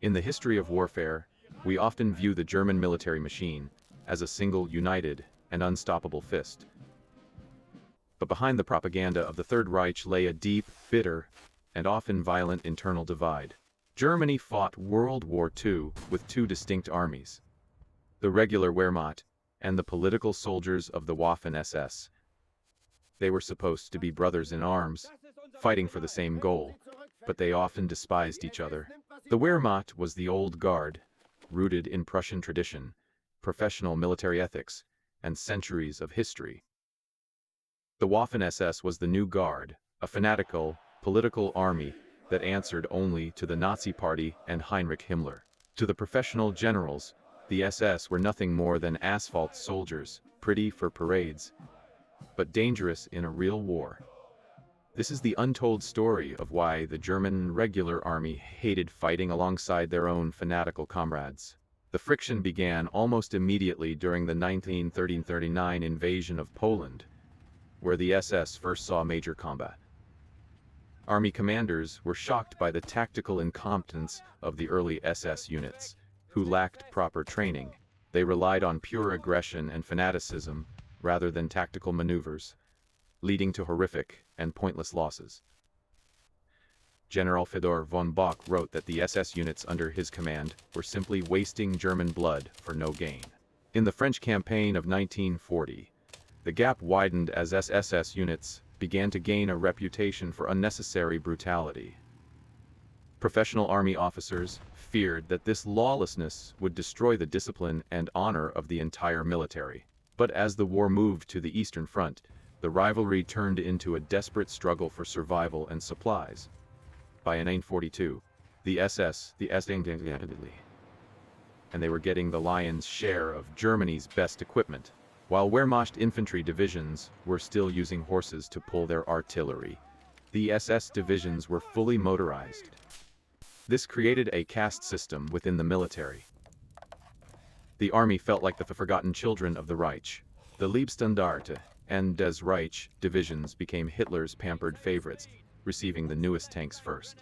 In the history of warfare, we often view the German military machine as a single, united, and unstoppable fist. But behind the propaganda of the Third Reich lay a deep, bitter, and often violent internal divide. Germany fought World War II with two distinct armies: the regular Wehrmacht and the political soldiers of the Waffen-SS. They were supposed to be brothers in arms, fighting for the same goal, but they often despised each other. The Wehrmacht was the old guard, rooted in Prussian tradition, professional military ethics, and centuries of history. The Waffen-SS was the new guard, a fanatical, political army that answered only to the Nazi Party and Heinrich Himmler. To the professional generals, the SS were nothing more than asphalt soldiers, pretty for parades, but dangerous in a real war. This is the untold story of why the German regular army hated fighting alongside their own fanatical comrades. The friction began almost immediately during the 1939 invasion of Poland, where the SS first saw major combat. Army commanders were shocked by the tactical incompetence of the early SS units, who lacked proper training. They relied on pure aggression and fanaticism rather than tactical maneuvers, leading to horrific and pointless losses. General Fedor von Bock wrote that the SS units under his command were simply wasting German blood for no gain. In the French campaign of 1940, the gap widened as SS units began to gain a reputation for unnecessary brutality. Professional army officers feared that this lawlessness would destroy the discipline and honor of the entire military. But as the war moved to the Eastern Front, the rivalry turned into a desperate struggle for survival and supplies. By 1942, the SS, and they were getting the lion's share of Germany's best equipment, while Wehrmacht infantry divisions were still using horses to pull their artillery. The SS divisions were fully motorized. This created a caste system within the military. The army felt like the forgotten children of the Reich. The Leibstandarte and Des Reich divisions became Hitler's pampered favorites, receiving the newest tanks first.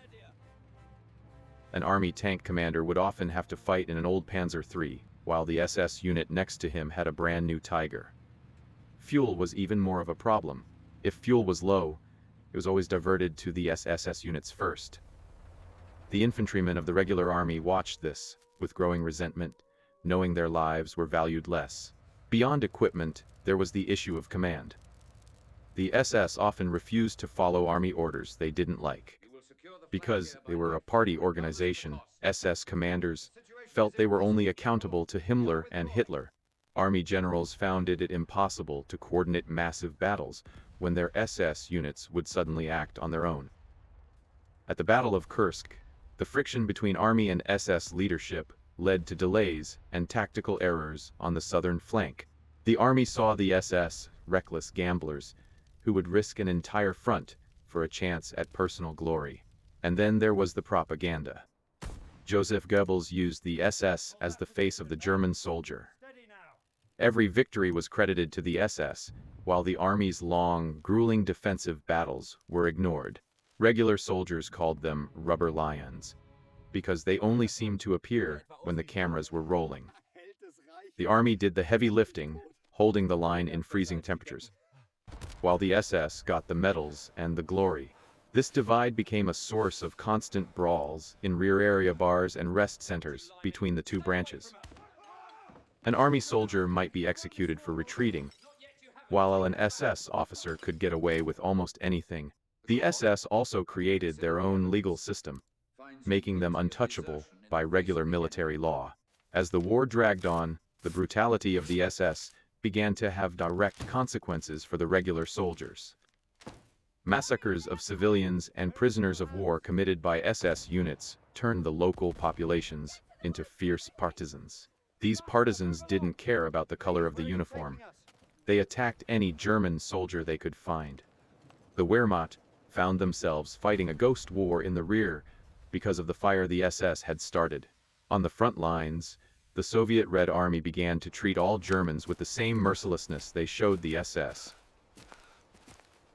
An army tank commander would often have to fight in an old Panzer III, while the SS unit next to him had a brand new Tiger. Fuel was even more of a problem. If fuel was low, it was always diverted to the SS units first. The infantrymen of the regular army watched this with growing resentment, knowing their lives were valued less. Beyond equipment, there was the issue of command. The SS often refused to follow army orders they didn't like. Because they were a party organization, SS commanders felt they were only accountable to Himmler and Hitler. Army generals found it impossible to coordinate massive battles when their SS units would suddenly act on their own. At the Battle of Kursk, the friction between Army and SS leadership led to delays and tactical errors on the southern flank. The Army saw the SS reckless gamblers who would risk an entire front for a chance at personal glory. And then there was the propaganda. Joseph Goebbels used the SS as the face of the German soldier. Every victory was credited to the SS, while the Army's long, grueling defensive battles were ignored. Regular soldiers called them rubber lions, because they only seemed to appear when the cameras were rolling. The Army did the heavy lifting, holding the line in freezing temperatures, while the SS got the medals and the glory. This divide became a source of constant brawls in rear area bars and rest centers between the two branches. An Army soldier might be executed for retreating, while an SS officer could get away with almost anything. The SS also created their own legal system, making them untouchable by regular military law. As the war dragged on, the brutality of the SS began to have direct consequences for the regular soldiers. Massacres of civilians and prisoners of war committed by SS units turned the local populations into fierce partisans. These partisans didn't care about the color of the uniform. They attacked any German soldier they could find. The Wehrmacht found themselves fighting a ghost war in the rear because of the fire the SS had started. On the front lines, the Soviet Red Army began to treat all Germans with the same mercilessness they showed the SS.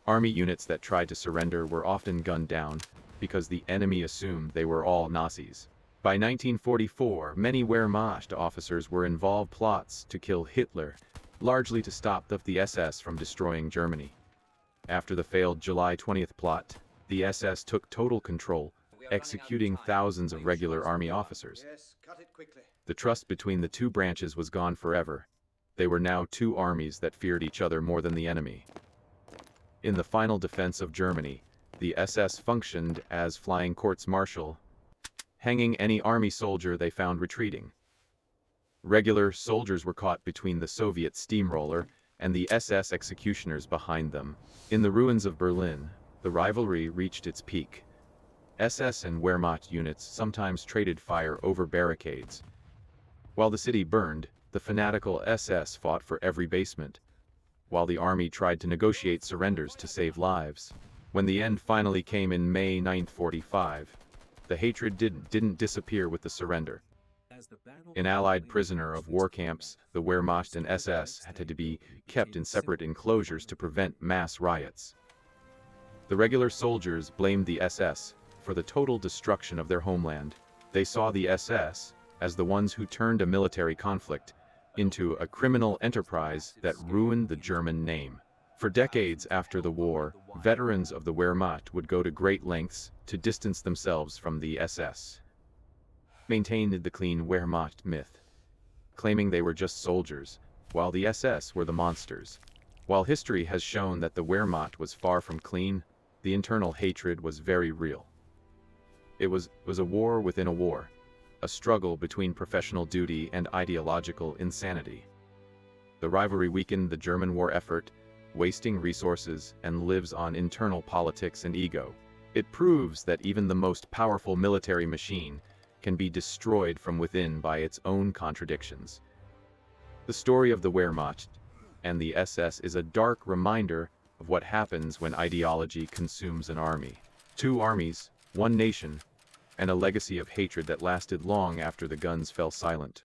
Army units that tried to surrender were often gunned down because the enemy assumed they were all Nazis. By 1944, many Wehrmacht officers were involved in plots to kill Hitler, largely to stop the SS from destroying Germany. After the failed July 20th plot, the SS took total control, executing thousands of regular army officers. The trust between the two branches was gone forever. They were now two armies that feared each other more than the enemy. In the final defense of Germany, the SS functioned as flying courts-martial, hanging any army soldier they found retreating. Regular soldiers were caught between the Soviet steamroller and the SS executioners behind them. In the ruins of Berlin, the rivalry reached its peak. SS and Wehrmacht units sometimes traded fire over barricades. While the city burned, the fanatical SS fought for every basement, while the army tried to negotiate surrenders to save lives. When the end finally came in May 1945, the hatred didn't disappear with the surrender. In Allied prisoner of war camps, the Wehrmacht and SS had to be kept in separate enclosures to prevent mass riots. The regular soldiers blamed the SS for the total destruction of their homeland. They saw the SS as the ones who turned a military conflict into a criminal enterprise that ruined the German name. For decades after the war, veterans of the Wehrmacht would go to great lengths to distance themselves from the SS, maintained the clean Wehrmacht myth, claiming they were just soldiers, while the SS were the monsters. While history has shown that the Wehrmacht was far from clean, the internal hatred was very real. It was a war within a war, a struggle between professional duty and ideological insanity. The rivalry weakened the German war effort, wasting resources, and lives on internal politics and ego. It proves that even the most powerful military machine can be destroyed from within by its own contradictions. The story of the Wehrmacht and the SS is a dark reminder of what happens when ideology consumes an army. Two armies, one nation, and a legacy of hatred that lasted long after the guns fell silent.